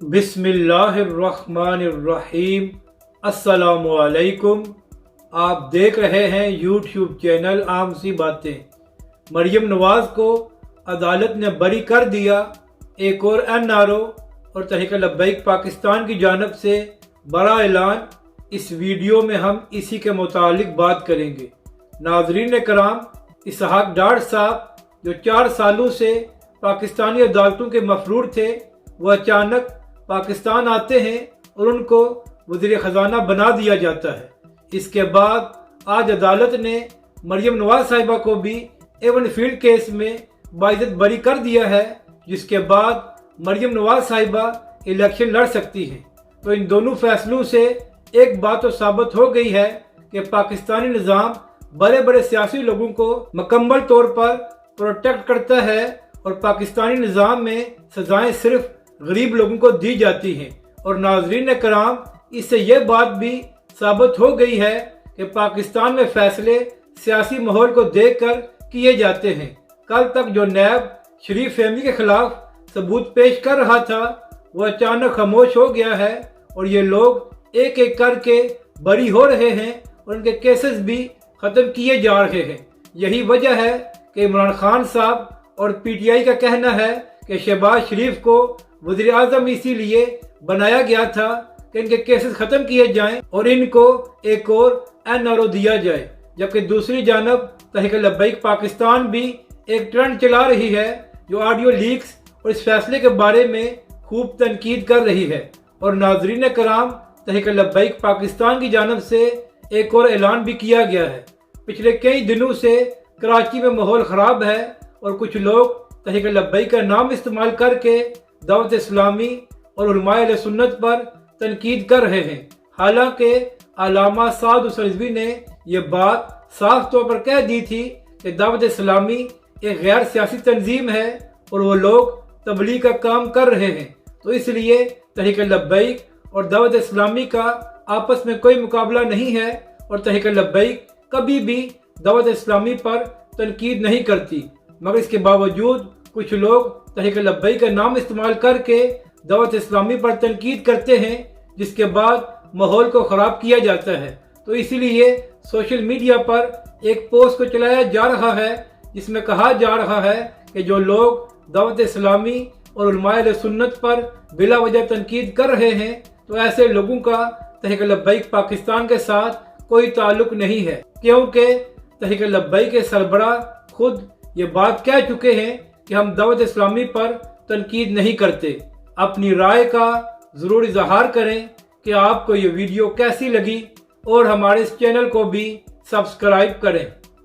बिस्मिल्लाहिर्रहमानिर्रहीम। अस्सलामुअलैकुम। आप देख रहे हैं यूट्यूब चैनल आम सी बातें। मरियम नवाज को अदालत ने बरी कर दिया। एक और NRO और तहरीक लब्बैक पाकिस्तान की जानिब से बड़ा ऐलान। इस वीडियो में हम इसी के मुतालिक बात करेंगे। नाज़रीन कराम, इसहाक डार साहब जो 4 सालों से पाकिस्तानी अदालतों के मफरूर थे, वह अचानक पाकिस्तान आते हैं और उनको वज़ीर ख़जाना बना दिया जाता है। इसके बाद आज अदालत ने मरियम नवाज साहिबा को भी A1 फील्ड केस में बाइज्जत बरी कर दिया है, जिसके बाद मरियम नवाज साहिबा इलेक्शन लड़ सकती हैं। तो इन दोनों फैसलों से एक बात तो साबित हो गई है कि पाकिस्तानी निज़ाम बड़े बड़े सियासी लोगों को मुकम्मल तौर पर प्रोटेक्ट करता है और पाकिस्तानी निज़ाम में सजाएं सिर्फ गरीब लोगों को दी जाती हैं। और नाज़रीन कराम, इससे यह बात भी साबित हो गई है कि पाकिस्तान में फैसले सियासी माहौल को देखकर किए जाते हैं। कल तक जो नैब शरीफ फैमिली के खिलाफ सबूत पेश कर रहा था, वह अचानक खामोश हो गया है और ये लोग एक एक करके बरी हो रहे हैं और उनके केसेस भी ख़त्म किए जा रहे हैं। यही वजह है कि इमरान खान साहब और PTI का कहना है कि शहबाज शरीफ को वज़ीर आज़म इसीलिए बनाया गया था कि इनके केसेस ख़त्म किए जाएं और इनको एक और NRO दिया जाए। जबकि दूसरी जानब तहरीक लब्बैक पाकिस्तान भी एक ट्रेंड चला रही है जो ऑडियो लीक्स और इस फैसले के बारे में खूब तनकीद कर रही है। और नाज़रीन कराम, तहरीक लब्बैक पाकिस्तान की जानब से एक और ऐलान भी किया गया है। पिछले कई दिनों से कराची में माहौल ख़राब है और कुछ लोग तहरीक लब्बैक का नाम इस्तेमाल करके दावत इस्लामी और उलमाए अहले सुन्नत पर तनकीद कर रहे हैं। हालांकि अल्लामा साद हुसैन रिज़वी ने यह बात साफ तौर पर कह दी थी कि दावत इस्लामी एक गैर सियासी तंजीम है और वो लोग तबलीग का काम कर रहे हैं। तो इसलिए तहरीक लब्बैक और दावत इस्लामी का आपस में कोई मुकाबला नहीं है और तहरीक लब्बैक कभी भी दावत इस्लामी पर तनकीद नहीं करती। मगर इसके बावजूद कुछ लोग तहरीक लब्बैक का नाम इस्तेमाल करके दावत इस्लामी पर तनकीद करते हैं, जिसके बाद माहौल को ख़राब किया जाता है। तो इसीलिए सोशल मीडिया पर एक पोस्ट को चलाया जा रहा है जिसमें कहा जा रहा है कि जो लोग दावत इस्लामी और उलमाए अहले सुन्नत पर बिला वजह तनकीद कर रहे हैं, तो ऐसे लोगों का तहरीक लब्बैक पाकिस्तान के साथ कोई ताल्लुक नहीं है, क्योंकि तहरीक लब्बैक के सरबराह खुद ये बात कह चुके हैं कि हम दावत इस्लामी पर तनकीद नहीं करते। अपनी राय का ज़रूर इज़हार करें कि आपको ये वीडियो कैसी लगी और हमारे इस चैनल को भी सब्सक्राइब करें।